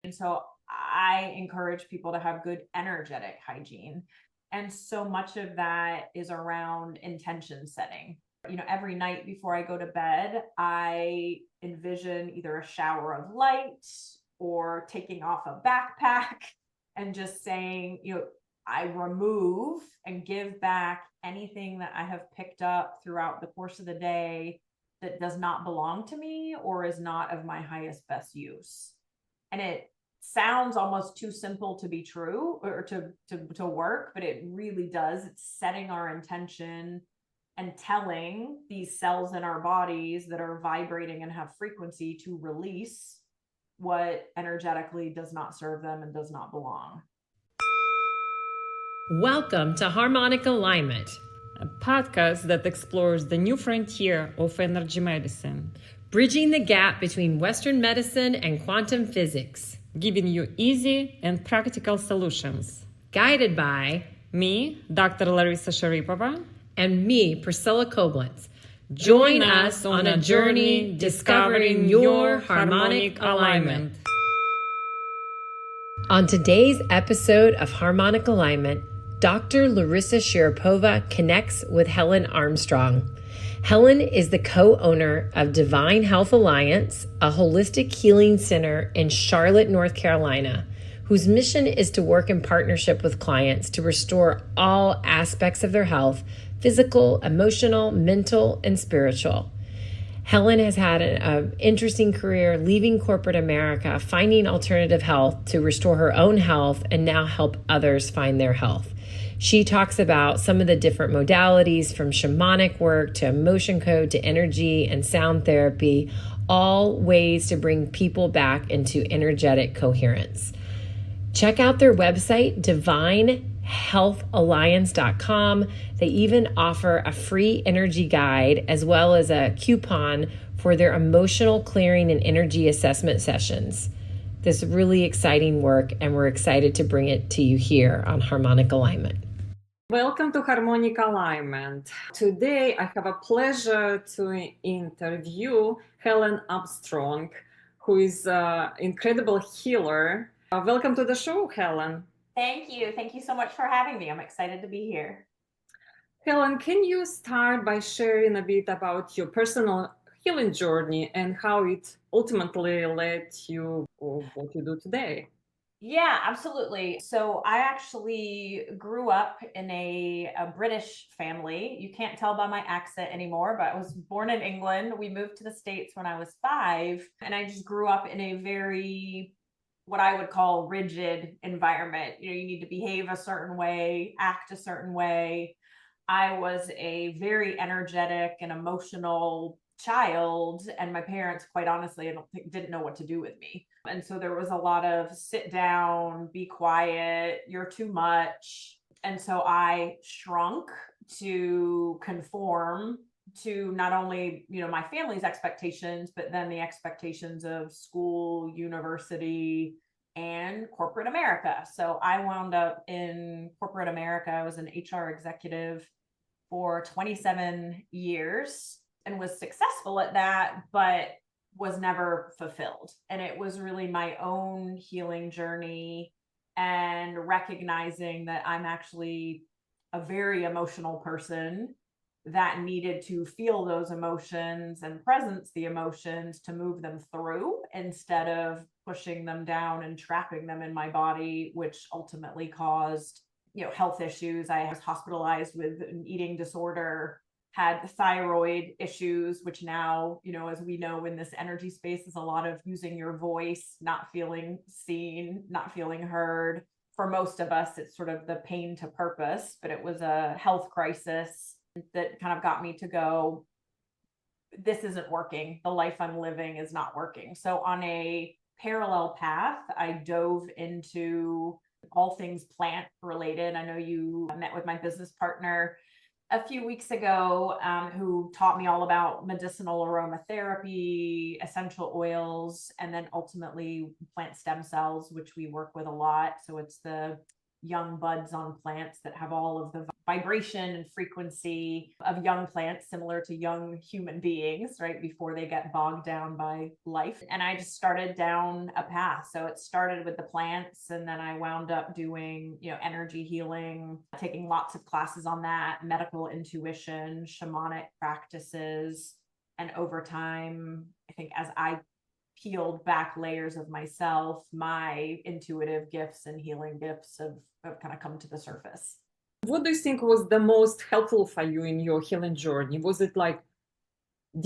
And so I encourage people to have good energetic hygiene. And so much of that is around intention setting. Every night before I go to bed, I envision either a shower of light or taking off a backpack and just saying, I remove and give back anything that I have picked up throughout the course of the day that does not belong to me or is not of my highest best use. And it sounds almost too simple to be true or to work, but it really does. It's setting our intention and telling these cells in our bodies that are vibrating and have frequency to release what energetically does not serve them and does not belong. Welcome to Harmonic Alignment, a podcast that explores the new frontier of energy medicine, bridging the gap between Western medicine and quantum physics, giving you easy and practical solutions. Guided by me, Dr. Larisa Sharipova, and me, Priscilla Koblenz. Join us on a journey discovering your harmonic alignment. On today's episode of Harmonic Alignment, Dr. Larisa Sharipova connects with Helen Armstrong. Helen is the co-owner of Divine Health Alliance, a holistic healing center in Charlotte, North Carolina, whose mission is to work in partnership with clients to restore all aspects of their health, physical, emotional, mental, and spiritual. Helen has had an interesting career leaving corporate America, finding alternative health to restore her own health and now help others find their health. She talks about some of the different modalities from shamanic work to emotion code to energy and sound therapy, all ways to bring people back into energetic coherence. Check out their website, divinehealthalliance.com. They even offer a free energy guide as well as a coupon for their emotional clearing and energy assessment sessions. This really exciting work, and we're excited to bring it to you here on Harmonic Alignment. Welcome to Harmonic Alignment. Today I have a pleasure to interview Helen Armstrong, who is an incredible healer. Welcome to the show, Helen. Thank you. Thank you so much for having me. I'm excited to be here. Helen, can you start by sharing a bit about your personal healing journey and how it ultimately led you to what you do today? Yeah, absolutely. So I actually grew up in a British family. You can't tell by my accent anymore, but I was born in England. We moved to the States when I was 5, and I just grew up in a very, what I would call, rigid environment. You need to behave a certain way, act a certain way. I was a very energetic and emotional child, and my parents, quite honestly, I don't think didn't know what to do with me. And so there was a lot of sit down, be quiet, you're too much. And so I shrunk to conform to not only, my family's expectations, but then the expectations of school, university, and corporate America. So I wound up in corporate America. I was an HR executive for 27 years and was successful at that, but was never fulfilled. And it was really my own healing journey and recognizing that I'm actually a very emotional person that needed to feel those emotions and presence the emotions to move them through instead of pushing them down and trapping them in my body, which ultimately caused health issues. I was hospitalized with an eating disorder, had thyroid issues, which now, as we know in this energy space, is a lot of using your voice, not feeling seen, not feeling heard. For most of us, it's sort of the pain to purpose, but it was a health crisis that kind of got me to go, this isn't working. The life I'm living is not working. So on a parallel path, I dove into all things plant related. I know you met with my business partner a few weeks ago, who taught me all about medicinal aromatherapy, essential oils, and then ultimately plant stem cells, which we work with a lot. So it's the young buds on plants that have all of the vibration and frequency of young plants, similar to young human beings, right? Before they get bogged down by life. And I just started down a path. So it started with the plants, and then I wound up doing, energy healing, taking lots of classes on that, medical intuition, shamanic practices. And over time, I think as I peeled back layers of myself, my intuitive gifts and healing gifts have kind of come to the surface. What do you think was the most helpful for you in your healing journey? Was it like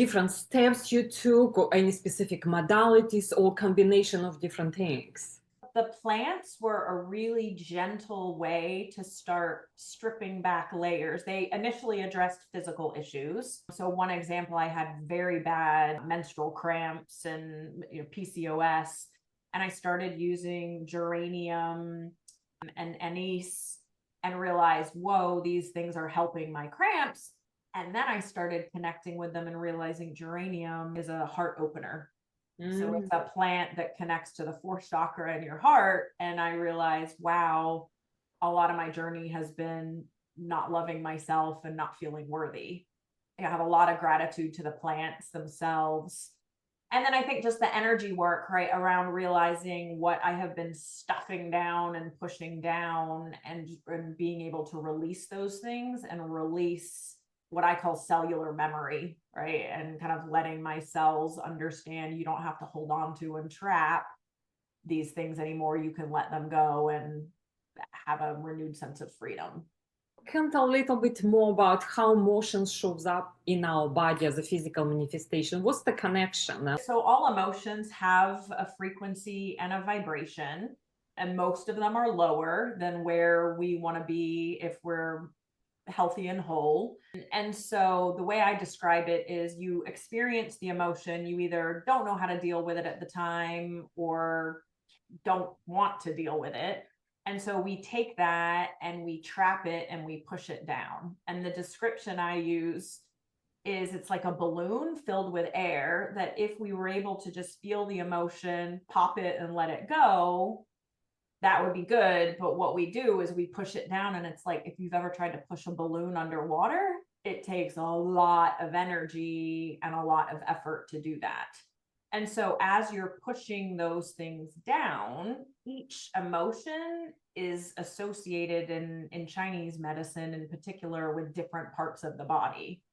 different steps you took, or any specific modalities, or combination of different things? The plants were a really gentle way to start stripping back layers. They initially addressed physical issues. So one example, I had very bad menstrual cramps and PCOS, and I started using geranium and anise and realized, whoa, these things are helping my cramps. And then I started connecting with them and realizing geranium is a heart opener. So it's a plant that connects to the fourth chakra in your heart. And I realized, wow, a lot of my journey has been not loving myself and not feeling worthy. I have a lot of gratitude to the plants themselves. And then I think just the energy work, right, around realizing what I have been stuffing down and pushing down, and being able to release those things and release what I call cellular memory, right? And kind of letting my cells understand you don't have to hold on to and trap these things anymore. You can let them go and have a renewed sense of freedom. Can you tell a little bit more about how emotion shows up in our body as a physical manifestation? What's the connection? So all emotions have a frequency and a vibration, and most of them are lower than where we want to be if we're healthy and whole. And so the way I describe it is, you experience the emotion, you either don't know how to deal with it at the time or don't want to deal with it. And so we take that and we trap it and we push it down. And the description I use is, it's like a balloon filled with air, that if we were able to just feel the emotion, pop it and let it go, that would be good. But what we do is we push it down, and it's like, if you've ever tried to push a balloon underwater, it takes a lot of energy and a lot of effort to do that. And so as you're pushing those things down, each emotion is associated in Chinese medicine in particular with different parts of the body,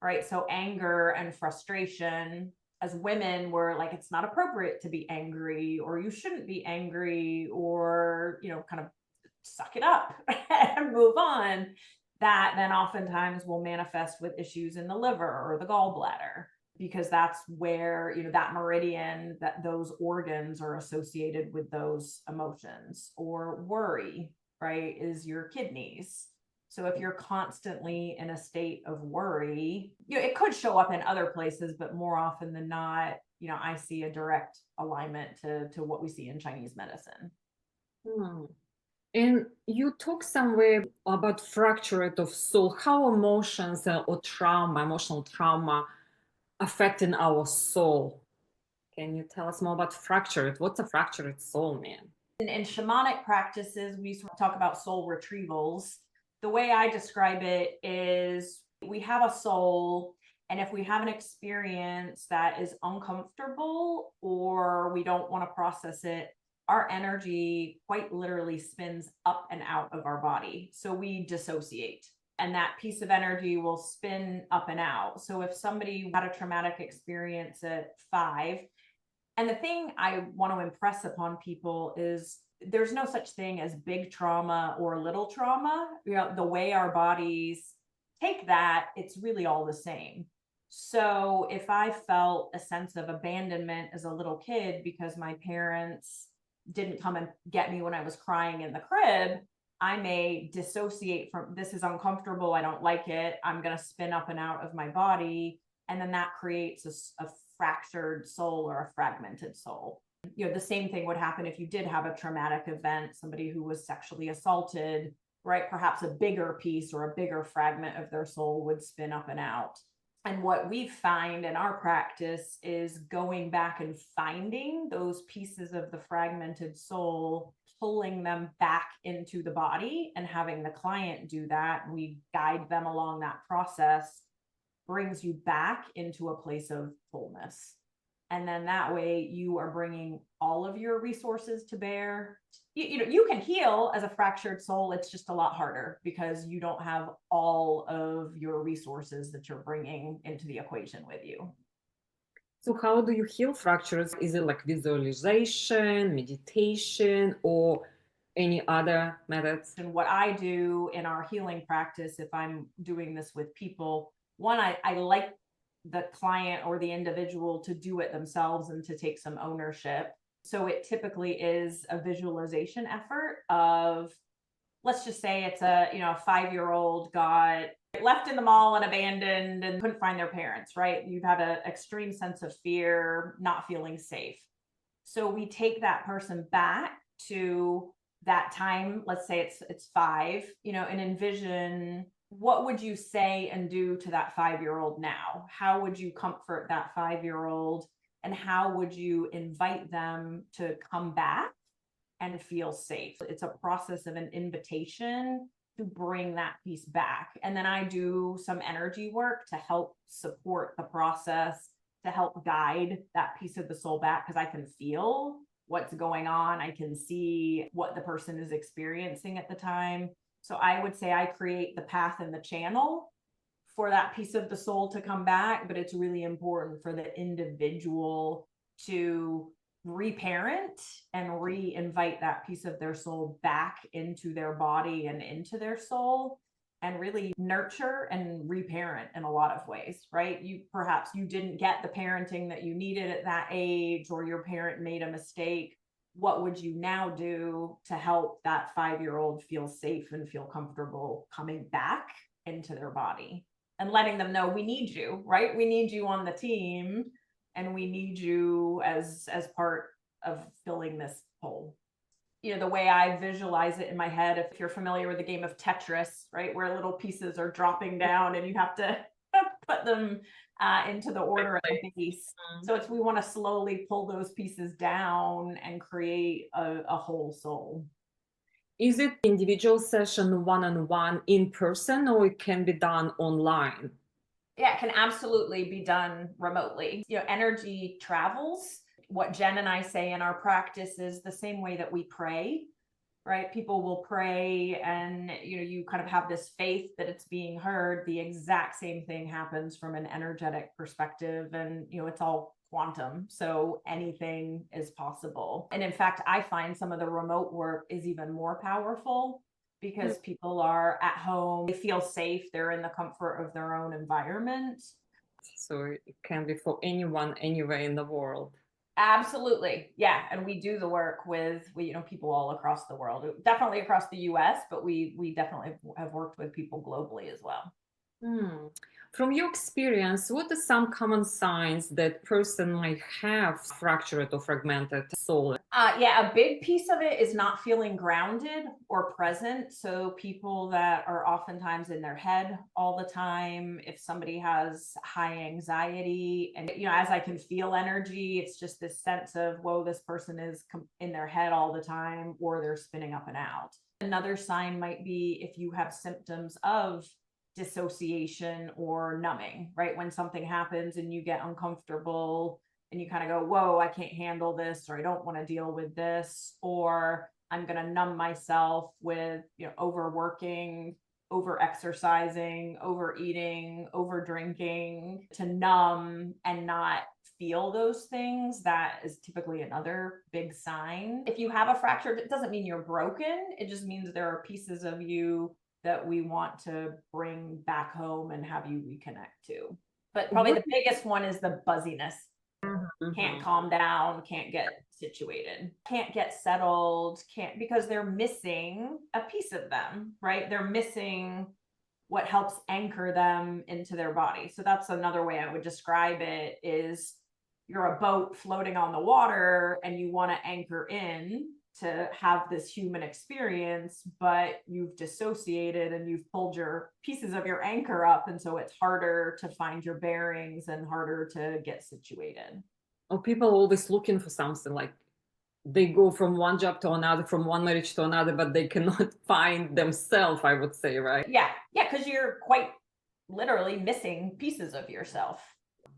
right? So anger and frustration, as women, we're like, it's not appropriate to be angry, or you shouldn't be angry, or, kind of suck it up and move on. That then oftentimes will manifest with issues in the liver or the gallbladder, because that's where, that meridian, that those organs are associated with those emotions. Or worry, right, is your kidneys. So if you're constantly in a state of worry, it could show up in other places, but more often than not, I see a direct alignment to what we see in Chinese medicine. And you talk somewhere about fracture of soul, how emotions or emotional trauma affecting our soul. Can you tell us more about fractured? What's a fractured soul, man? In shamanic practices, we talk about soul retrievals. The way I describe it is, we have a soul, and if we have an experience that is uncomfortable or we don't want to process it, our energy quite literally spins up and out of our body. So we dissociate, and that piece of energy will spin up and out. So if somebody had a traumatic experience at 5, and the thing I want to impress upon people is, there's no such thing as big trauma or little trauma. The way our bodies take that, it's really all the same. So if I felt a sense of abandonment as a little kid because my parents didn't come and get me when I was crying in the crib, I may dissociate from, this is uncomfortable, I don't like it, I'm going to spin up and out of my body. And then that creates a fractured soul or a fragmented soul. The same thing would happen if you did have a traumatic event, somebody who was sexually assaulted, right? Perhaps a bigger piece or a bigger fragment of their soul would spin up and out. And what we find in our practice is going back and finding those pieces of the fragmented soul, pulling them back into the body and having the client do that. We guide them along that process, brings you back into a place of wholeness. And then that way you are bringing all of your resources to bear. You can heal as a fractured soul. It's just a lot harder because you don't have all of your resources that you're bringing into the equation with you. So how do you heal fractures? Is it like visualization, meditation, or any other methods? And what I do in our healing practice, if I'm doing this with people, one, I like the client or the individual to do it themselves and to take some ownership. So it typically is a visualization effort of, let's just say it's a 5-year-old got left in the mall and abandoned and couldn't find their parents, right? You've had an extreme sense of fear, not feeling safe. So we take that person back to that time. Let's say it's 5, and envision, what would you say and do to that 5-year-old now? How would you comfort that 5-year-old? And how would you invite them to come back and feel safe? It's a process of an invitation to bring that piece back. And then I do some energy work to help support the process, to help guide that piece of the soul back, because I can feel what's going on. I can see what the person is experiencing at the time. So I would say I create the path and the channel for that piece of the soul to come back, but it's really important for the individual to reparent and re-invite that piece of their soul back into their body and into their soul, and really nurture and reparent in a lot of ways, right? Perhaps you didn't get the parenting that you needed at that age, or your parent made a mistake. What would you now do to help that 5-year-old feel safe and feel comfortable coming back into their body, and letting them know, we need you, right? We need you on the team, and we need you as part of filling this hole. The way I visualize it in my head, if you're familiar with the game of Tetris, right, where little pieces are dropping down and you have to put them into the order of the base. So we want to slowly pull those pieces down and create a whole soul. Is it individual session, one-on-one, in person, or it can be done online? Yeah, it can absolutely be done remotely. Energy travels. What Jen and I say in our practice is the same way that we pray, right? People will pray and, you kind of have this faith that it's being heard. The exact same thing happens from an energetic perspective, and, it's all quantum. So anything is possible. And in fact, I find some of the remote work is even more powerful because people are at home, they feel safe, they're in the comfort of their own environment. So it can be for anyone, anywhere in the world. Absolutely. Yeah. And we do the work with people all across the world, definitely across the US, but we definitely have worked with people globally as well. From your experience, what are some common signs that person might have fractured or fragmented soul? Yeah, a big piece of it is not feeling grounded or present. So people that are oftentimes in their head all the time, if somebody has high anxiety, and as I can feel energy, it's just this sense of, whoa, this person is in their head all the time, or they're spinning up and out. Another sign might be if you have symptoms of dissociation or numbing, right? When something happens and you get uncomfortable and you kind of go, whoa, I can't handle this, or I don't want to deal with this, or I'm going to numb myself with, overworking, over exercising, overeating, over drinking to numb and not feel those things. That is typically another big sign. If you have a fracture, it doesn't mean you're broken. It just means there are pieces of you that we want to bring back home and have you reconnect to. But probably the biggest one is the buzziness. Can't calm down, can't get situated, can't get settled, because they're missing a piece of them, right? They're missing what helps anchor them into their body. So that's another way I would describe it, is you're a boat floating on the water and you want to anchor in, to have this human experience, but you've dissociated and you've pulled your pieces of your anchor up. And so it's harder to find your bearings and harder to get situated. Or people are always looking for something, like they go from one job to another, from one marriage to another, but they cannot find themselves, I would say, right? Yeah. Because you're quite literally missing pieces of yourself.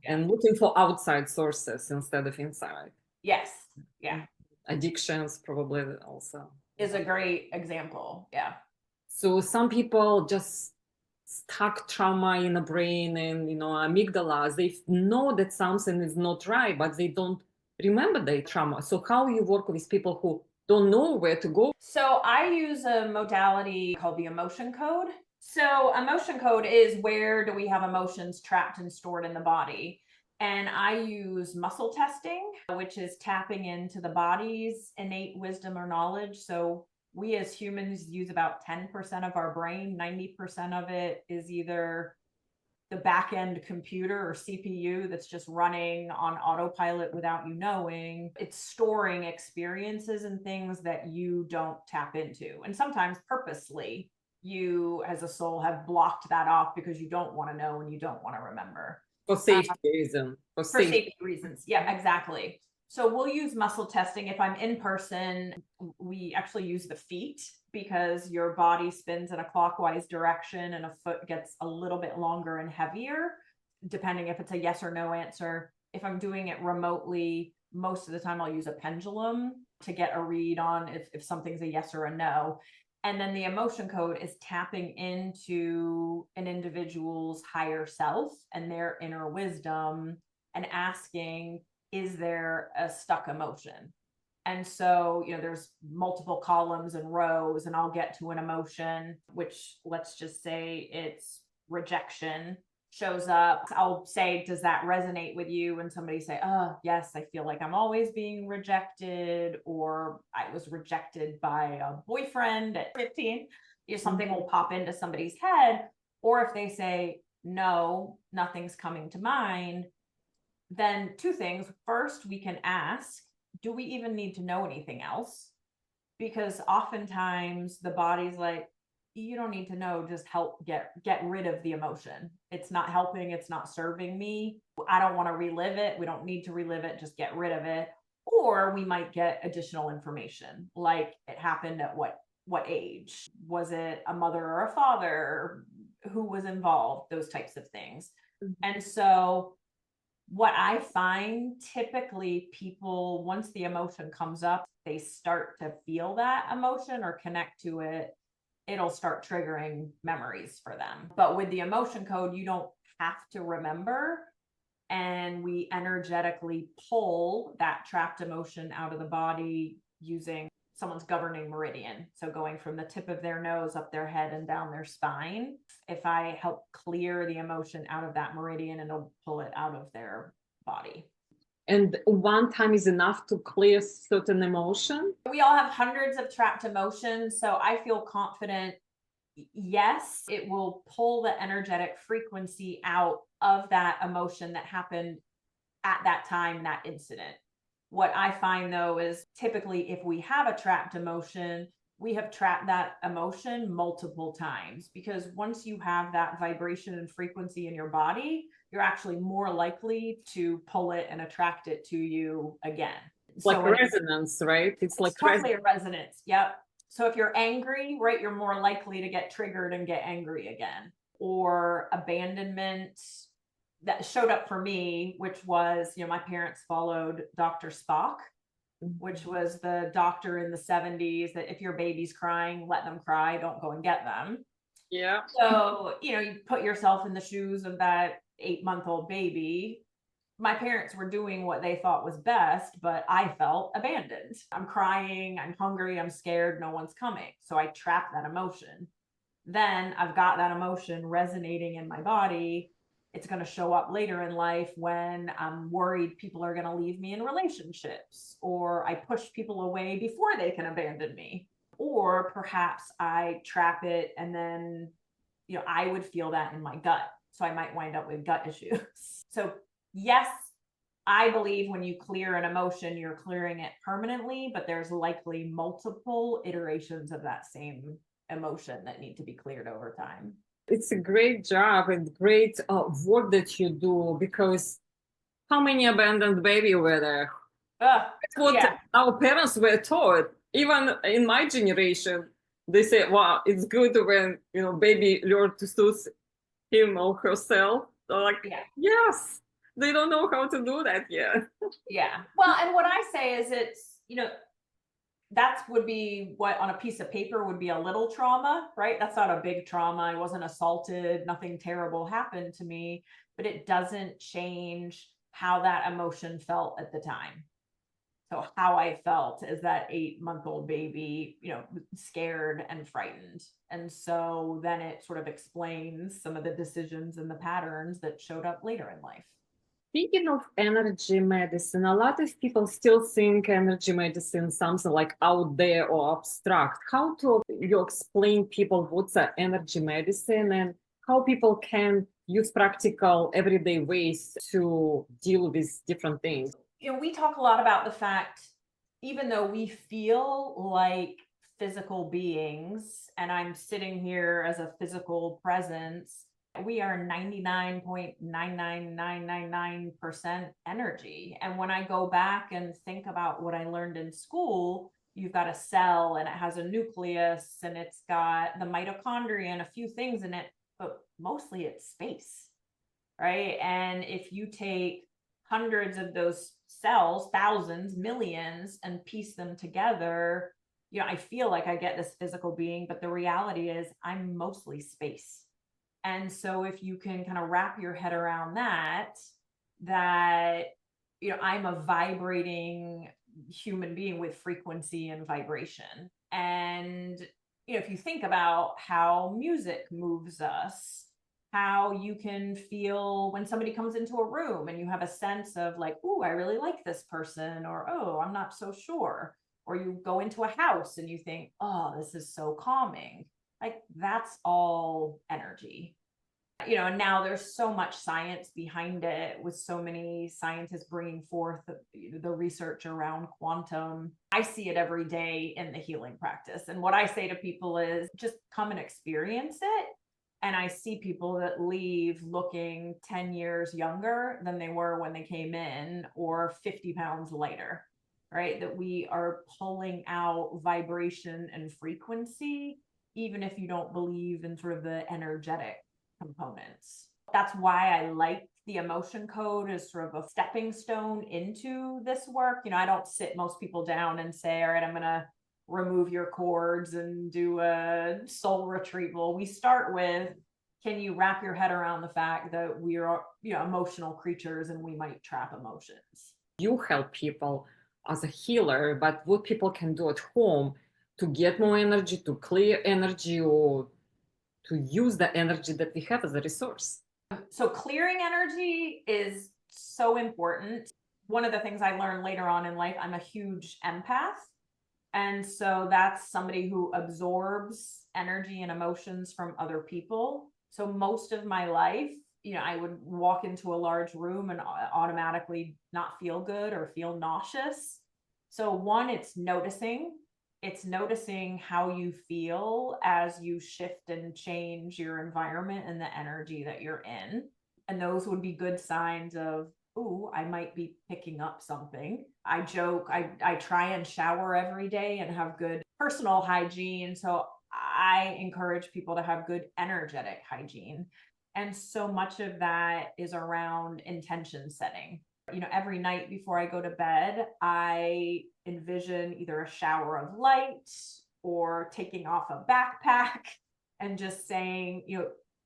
And looking for outside sources instead of inside. Yes. Yeah. Addictions probably also is a great example. Yeah. So some people just stuck trauma in the brain and, amygdala. They know that something is not right, but they don't remember the trauma. So how you work with people who don't know where to go? So I use a modality called the emotion code. So emotion code is where do we have emotions trapped and stored in the body? And I use muscle testing, which is tapping into the body's innate wisdom or knowledge. So we as humans use about 10% of our brain. 90% of it is either the back end computer or CPU that's just running on autopilot without you knowing. It's storing experiences and things that you don't tap into. And sometimes purposely, you as a soul have blocked that off because you don't want to know and you don't want to remember. For safety reasons. For safety reasons. Yeah, exactly. So we'll use muscle testing. If I'm in person, we actually use the feet because your body spins in a clockwise direction and a foot gets a little bit longer and heavier, depending if it's a yes or no answer. If I'm doing it remotely, most of the time I'll use a pendulum to get a read on if something's a yes or a no. And then the emotion code is tapping into an individual's higher self and their inner wisdom and asking, is there a stuck emotion? And so, there's multiple columns and rows, and I'll get to an emotion, which let's just say it's rejection shows up. I'll say, does that resonate with you? And somebody say, oh, yes, I feel like I'm always being rejected, or I was rejected by a boyfriend at 15. Something will pop into somebody's head. Or if they say, no, nothing's coming to mind, then two things. First, we can ask, do we even need to know anything else? Because oftentimes the body's like, you don't need to know, just help get rid of the emotion. It's not helping, it's not serving me. I don't want to relive it. We don't need to relive it, just get rid of it. Or we might get additional information, like it happened at what age? Was it a mother or a father? Who was involved? Those types of things. And so what I find, typically people, once the emotion comes up, they start to feel that emotion or connect to it, it'll start triggering memories for them. But with the emotion code, you don't have to remember. And we energetically pull that trapped emotion out of the body using someone's governing meridian. So going from the tip of their nose up their head and down their spine. If I help clear the emotion out of that meridian, it'll pull it out of their body. And one time is enough to clear certain emotion? We all have hundreds of trapped emotions. So I feel confident, yes, it will pull the energetic frequency out of that emotion that happened at that time, that incident. What I find though is typically if we have a trapped emotion, we have trapped that emotion multiple times, because once you have that vibration and frequency in your body, you're actually more likely to pull it and attract it to you again. Like so resonance, right? It's like totally a resonance. Yep. So if you're angry, right, you're more likely to get triggered and get angry again. Or abandonment that showed up for me, which was, my parents followed Dr. Spock, which was the doctor in the 70s that if your baby's crying, let them cry, don't go and get them. Yeah. So, you put yourself in the shoes of that 8-month-old baby. My parents were doing what they thought was best, but I felt abandoned. I'm crying, I'm hungry, I'm scared, no one's coming. So I trap that emotion. Then I've got that emotion resonating in my body. It's going to show up later in life when I'm worried people are going to leave me in relationships, or I push people away before they can abandon me, or perhaps I trap it and then, I would feel that in my gut. So I might wind up with gut issues. So yes, I believe when you clear an emotion, you're clearing it permanently, but there's likely multiple iterations of that same emotion that need to be cleared over time. It's a great job and great work that you do, because how many abandoned baby were there? That's what Yeah. our parents were taught. Even in my generation, they say, "Wow, it's good when baby learn to soothe him or herself." So like, Yeah. yes, they don't know how to do that yet. Yeah. Well, and what I say is that would be what on a piece of paper would be a little trauma, right? That's not a big trauma. I wasn't assaulted. Nothing terrible happened to me, but it doesn't change how that emotion felt at the time. So how I felt as that 8-month-old baby, scared and frightened. And so then it sort of explains some of the decisions and the patterns that showed up later in life. Speaking of energy medicine, a lot of people still think energy medicine is something like out there or abstract. How do you explain people what's energy medicine and how people can use practical everyday ways to deal with different things? We talk a lot about the fact, even though we feel like physical beings, and I'm sitting here as a physical presence, we are 99.99999% energy. And when I go back and think about what I learned in school, you've got a cell and it has a nucleus and it's got the mitochondria and a few things in it, but mostly it's space, right? And if you take hundreds of those cells, thousands, millions, and piece them together, I feel like I get this physical being, but the reality is I'm mostly space. And so if you can kind of wrap your head around that I'm a vibrating human being with frequency and vibration. And if you think about how music moves us, how you can feel when somebody comes into a room and you have a sense of like, oh, I really like this person, or oh, I'm not so sure. Or you go into a house and you think, oh, this is so calming. Like that's all energy. And now there's so much science behind it, with so many scientists bringing forth the research around quantum. I see it every day in the healing practice. And what I say to people is just come and experience it. And I see people that leave looking 10 years younger than they were when they came in, or 50 pounds lighter, right? That we are pulling out vibration and frequency, even if you don't believe in sort of the energetic components. That's why I like the emotion code as sort of a stepping stone into this work. I don't sit most people down and say, all right, I'm going to remove your cords and do a soul retrieval. We start with, can you wrap your head around the fact that we are, emotional creatures and we might trap emotions? You help people as a healer, but what people can do at home to get more energy, to clear energy, or to use the energy that we have as a resource. So clearing energy is so important. One of the things I learned later on in life, I'm a huge empath. And so that's somebody who absorbs energy and emotions from other people. So most of my life, I would walk into a large room and automatically not feel good or feel nauseous. So one, it's noticing how you feel as you shift and change your environment and the energy that you're in. And those would be good signs of, ooh, I might be picking up something. I joke, I try and shower every day and have good personal hygiene. So I encourage people to have good energetic hygiene. And so much of that is around intention setting. Every night before I go to bed, I envision either a shower of light or taking off a backpack and just saying,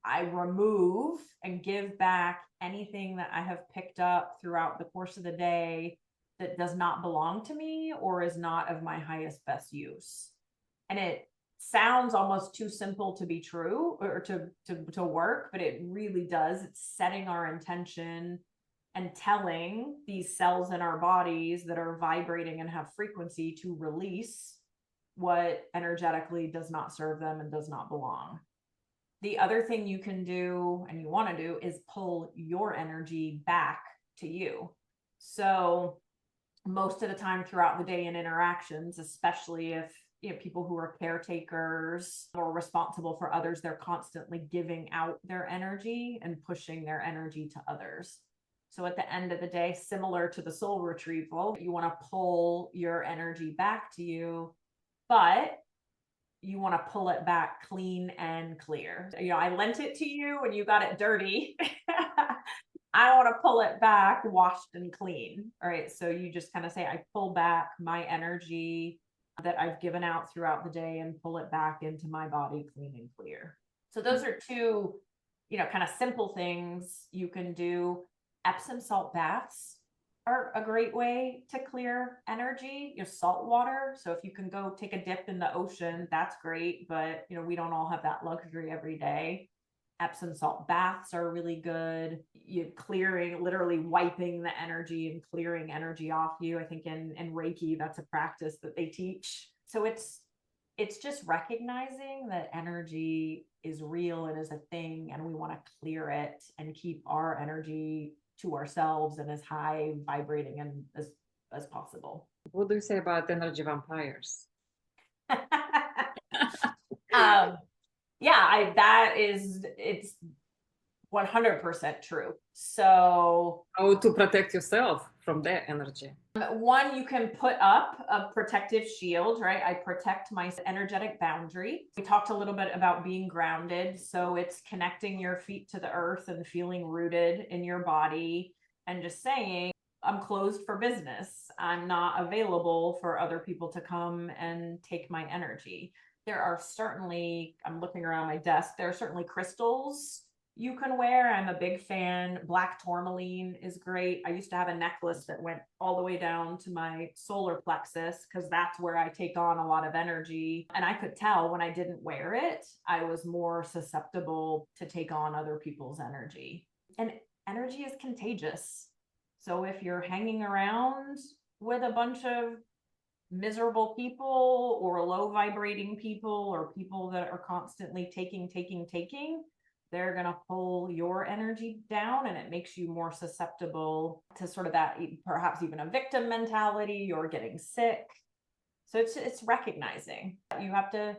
I remove and give back anything that I have picked up throughout the course of the day that does not belong to me or is not of my highest best use. And it sounds almost too simple to be true or to work, but it really does. It's setting our intention and telling these cells in our bodies that are vibrating and have frequency to release what energetically does not serve them and does not belong. The other thing you can do and you want to do is pull your energy back to you. So most of the time throughout the day in interactions, especially if people who are caretakers or responsible for others, they're constantly giving out their energy and pushing their energy to others. So at the end of the day, similar to the soul retrieval, you want to pull your energy back to you, but you want to pull it back clean and clear. I lent it to you and you got it dirty. I want to pull it back washed and clean. All right. So you just kind of say, I pull back my energy that I've given out throughout the day and pull it back into my body clean and clear. So those are two, kind of simple things you can do. Epsom salt baths are a great way to clear energy. Salt water. So if you can go take a dip in the ocean, that's great. But, we don't all have that luxury every day. Epsom salt baths are really good. You clearing, literally wiping the energy and clearing energy off you. I think in Reiki, that's a practice that they teach. So it's just recognizing that energy is real and is a thing, and we want to clear it and keep our energy to ourselves and as high vibrating and as possible. What do you say about energy vampires? Yeah, it's 100% true. So how to protect yourself from their energy? One, you can put up a protective shield, right? I protect my energetic boundary. We talked a little bit about being grounded. So it's connecting your feet to the earth and feeling rooted in your body and just saying, I'm closed for business. I'm not available for other people to come and take my energy. There are certainly, I'm looking around my desk, there are certainly crystals you can wear. I'm a big fan. Black tourmaline is great. I used to have a necklace that went all the way down to my solar plexus because that's where I take on a lot of energy. And I could tell when I didn't wear it, I was more susceptible to take on other people's energy. And energy is contagious. So if you're hanging around with a bunch of miserable people or low vibrating people or people that are constantly taking, they're going to pull your energy down, and it makes you more susceptible to sort of that, perhaps even a victim mentality or getting sick. So it's recognizing you have to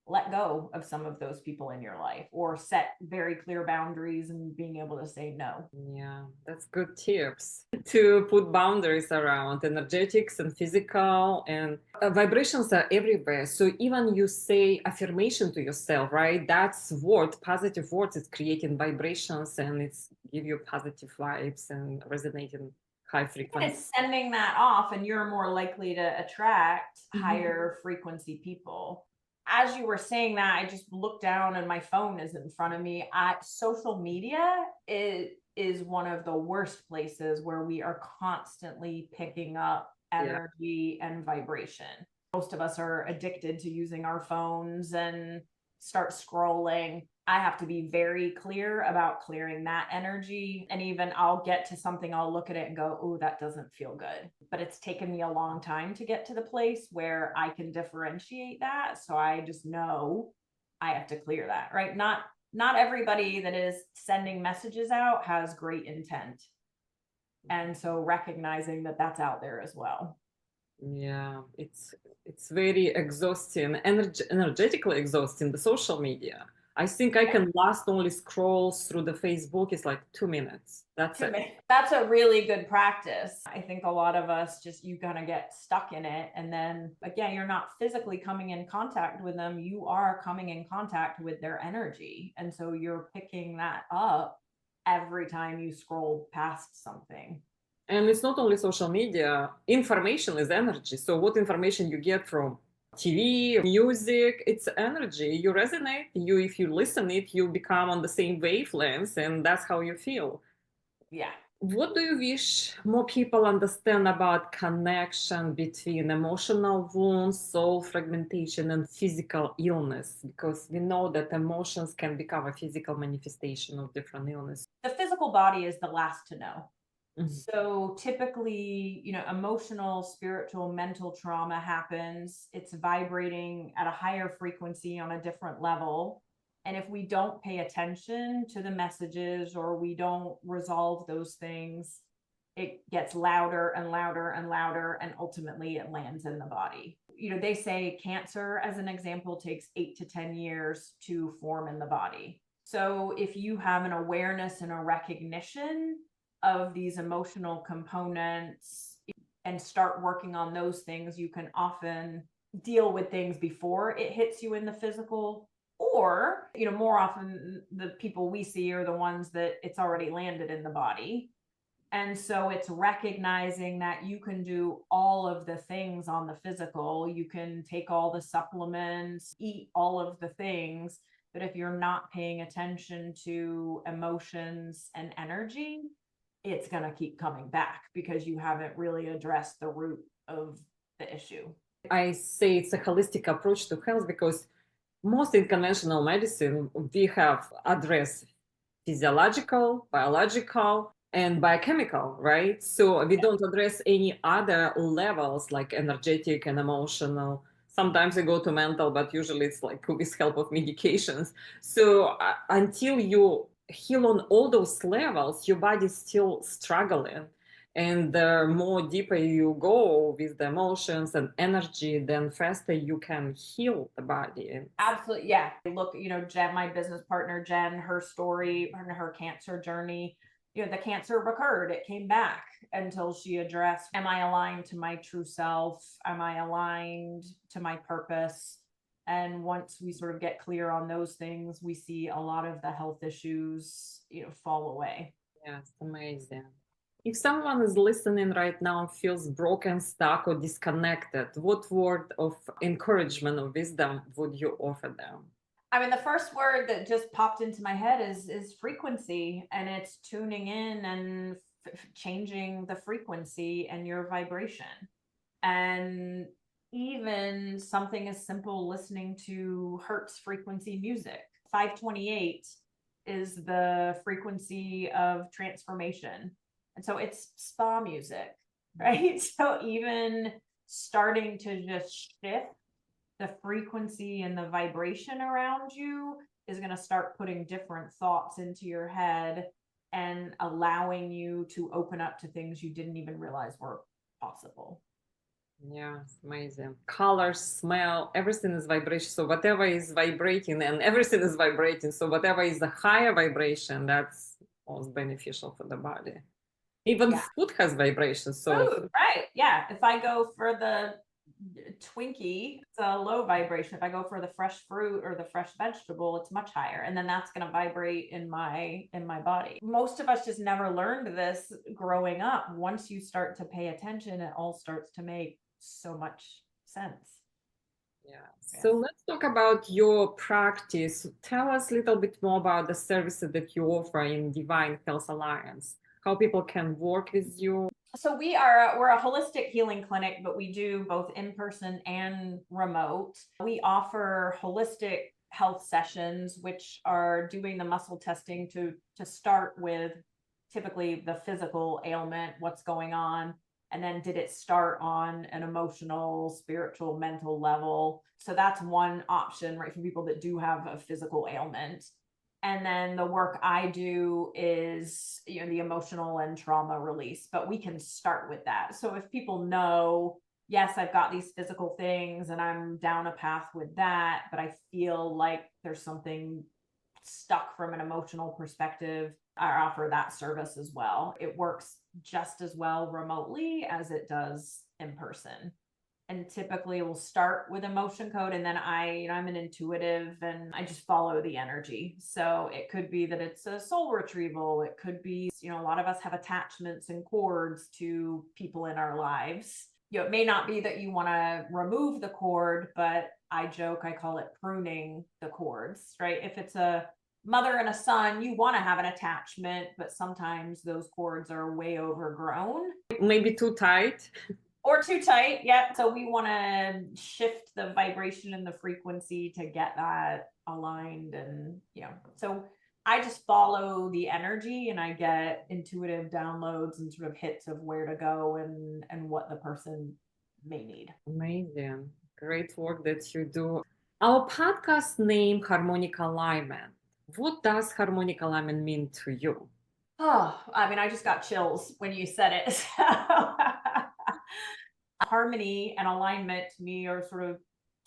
let go of some of those people in your life or set very clear boundaries and being able to say no. Yeah, that's good tips to put boundaries around energetics and physical, and vibrations are everywhere. So even you say affirmation to yourself, right? That's positive words. It's creating vibrations and it's give you positive vibes and resonating high frequency. It's sending that off, and you're more likely to attract higher frequency people. As you were saying that, I just looked down and my phone is in front of me. Social media is one of the worst places where we are constantly picking up energy and vibration. Most of us are addicted to using our phones and start scrolling. I have to be very clear about clearing that energy. And even I'll get to something, I'll look at it and go, oh, that doesn't feel good. But it's taken me a long time to get to the place where I can differentiate that. So I just know I have to clear that, right? Not everybody that is sending messages out has great intent. And so recognizing that that's out there as well. Yeah, it's very exhausting, energetically exhausting, the social media. I think I can last only scroll through the Facebook. It's like 2 minutes. That's it. That's a really good practice. I think a lot of us you gonna get stuck in it. And then again, you're not physically coming in contact with them. You are coming in contact with their energy. And so you're picking that up every time you scroll past something. And it's not only social media. Information is energy. So what information you get from TV, music, it's energy. You resonate. If you listen it, you become on the same wavelengths, and that's how you feel. Yeah. What do you wish more people understand about connection between emotional wounds, soul fragmentation, and physical illness? Because we know that emotions can become a physical manifestation of different illness. The physical body is the last to know. So typically, emotional, spiritual, mental trauma happens. It's vibrating at a higher frequency on a different level. And if we don't pay attention to the messages or we don't resolve those things, it gets louder and louder and louder, and ultimately it lands in the body. They say cancer, as an example, takes 8 to 10 years to form in the body. So if you have an awareness and a recognition of these emotional components and start working on those things, you can often deal with things before it hits you in the physical. Or, more often the people we see are the ones that it's already landed in the body. And so it's recognizing that you can do all of the things on the physical. You can take all the supplements, eat all of the things. But if you're not paying attention to emotions and energy, it's going to keep coming back because you haven't really addressed the root of the issue. I say it's a holistic approach to health because most in conventional medicine, we have addressed physiological, biological, and biochemical, right? So we don't address any other levels like energetic and emotional. Sometimes we go to mental, but usually it's like with help of medications. So until you heal on all those levels, your body's still struggling. And the more deeper you go with the emotions and energy, then faster you can heal the body. Absolutely. Yeah. Look, Jen, my business partner, Jen, her story, her cancer journey, the cancer recurred. It came back until she addressed, am I aligned to my true self? Am I aligned to my purpose? And once we sort of get clear on those things, we see a lot of the health issues, fall away. Yes, amazing. If someone is listening right now and feels broken, stuck, or disconnected, what word of encouragement or wisdom would you offer them? I mean, the first word that just popped into my head is frequency, and it's tuning in and changing the frequency and your vibration. And even something as simple listening to Hertz frequency music. 528 is the frequency of transformation. And so it's spa music, right? So even starting to just shift the frequency and the vibration around you is going to start putting different thoughts into your head and allowing you to open up to things you didn't even realize were possible. Yeah, it's amazing. Color, smell, everything is vibration. So whatever is vibrating and everything is vibrating. So whatever is the higher vibration, that's most beneficial for the body. Even food has vibrations. So food, right. Yeah. If I go for the Twinkie, it's a low vibration. If I go for the fresh fruit or the fresh vegetable, it's much higher. And then that's going to vibrate in my body. Most of us just never learned this growing up. Once you start to pay attention, it all starts to make so much sense. Yeah. So let's talk about your practice. Tell us a little bit more about the services that you offer in Divine Health Alliance, how people can work with you. So we're a holistic healing clinic, but we do both in person and remote. We offer holistic health sessions, which are doing the muscle testing to start with typically the physical ailment, what's going on, and then did it start on an emotional, spiritual, mental level. So that's one option, right, for people that do have a physical ailment. And then the work I do is, the emotional and trauma release, but we can start with that. So if people know, yes, I've got these physical things and I'm down a path with that, but I feel like there's something stuck from an emotional perspective, I offer that service as well. It works just as well remotely as it does in person. And typically we'll start with emotion code, and then I'm an intuitive and I just follow the energy. So it could be that it's a soul retrieval. It could be, a lot of us have attachments and cords to people in our lives. It may not be that you want to remove the cord, but I joke, I call it pruning the cords, right? If it's a mother and a son, you want to have an attachment, but sometimes those cords are way overgrown. Maybe too tight. Or too tight. Yeah. So we want to shift the vibration and the frequency to get that aligned. And, so I just follow the energy and I get intuitive downloads and sort of hits of where to go and what the person may need. Amazing. Great work that you do. Our podcast name, Harmonic Alignment. What does harmonic alignment mean to you? Oh, I mean, I just got chills when you said it. So, harmony and alignment to me are sort of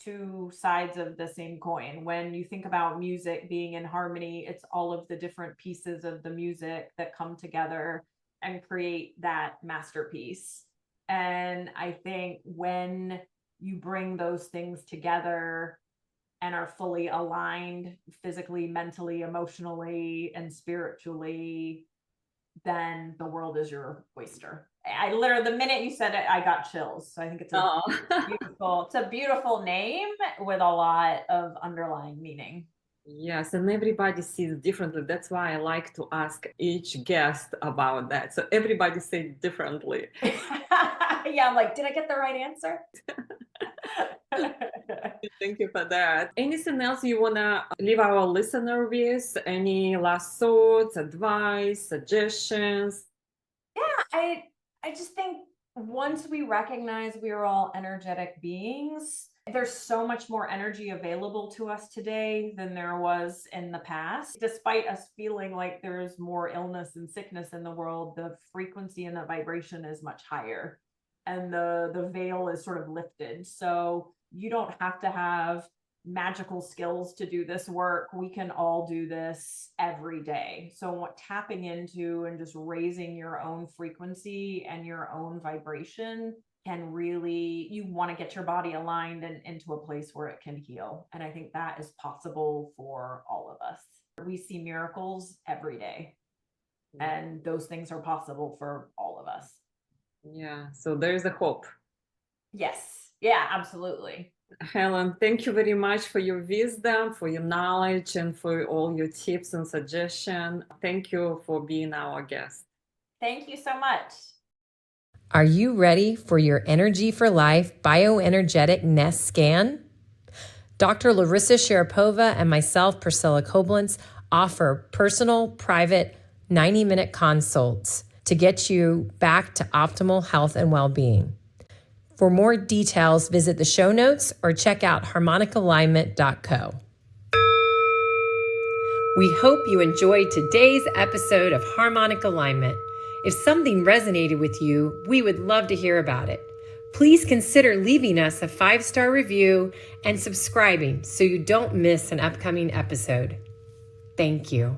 two sides of the same coin. When you think about music being in harmony, it's all of the different pieces of the music that come together and create that masterpiece. And I think when you bring those things together and are fully aligned physically, mentally, emotionally, and spiritually, then the world is your oyster. I literally, the minute you said it, I got chills. So I think it's a beautiful name with a lot of underlying meaning. Yes, and everybody sees differently. That's why I like to ask each guest about that. So everybody says differently. Yeah, I'm like, did I get the right answer? Thank you for that. Anything else you want to leave our listener with? Any last thoughts, advice, suggestions? Yeah, I just think once we recognize we are all energetic beings, there's so much more energy available to us today than there was in the past. Despite us feeling like there's more illness and sickness in the world, the frequency and the vibration is much higher, and the veil is sort of lifted. So you don't have to have magical skills to do this work. We can all do this every day. So what tapping into and just raising your own frequency and your own vibration can really, you want to get your body aligned and into a place where it can heal. And I think that is possible for all of us. We see miracles every day, and those things are possible for all of us. Yeah, so there's a hope. Yes. Yeah, absolutely. Helen, thank you very much for your wisdom, for your knowledge, and for all your tips and suggestions. Thank you for being our guest. Thank you so much. Are you ready for your Energy for Life bioenergetic nest scan? Dr. Larisa Sharapova and myself, Priscilla Koblenz, offer personal, private, 90-minute consults to get you back to optimal health and well-being. For more details, visit the show notes or check out harmonicalignment.co. We hope you enjoyed today's episode of Harmonic Alignment. If something resonated with you, we would love to hear about it. Please consider leaving us a 5-star review and subscribing so you don't miss an upcoming episode. Thank you.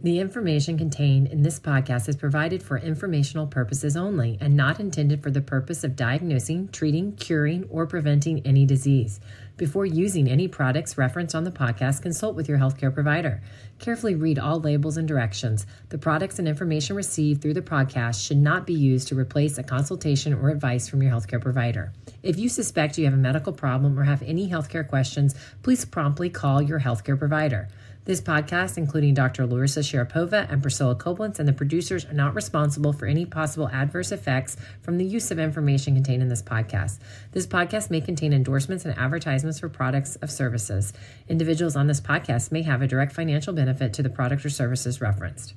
The information contained in this podcast is provided for informational purposes only and not intended for the purpose of diagnosing, treating, curing, or preventing any disease. Before using any products referenced on the podcast, consult with your healthcare provider. Carefully read all labels and directions. The products and information received through the podcast should not be used to replace a consultation or advice from your healthcare provider. If you suspect you have a medical problem or have any healthcare questions, please promptly call your healthcare provider. This podcast, including Dr. Larisa Sharapova and Priscilla Koblenz and the producers, are not responsible for any possible adverse effects from the use of information contained in this podcast. This podcast may contain endorsements and advertisements for products or services. Individuals on this podcast may have a direct financial benefit to the product or services referenced.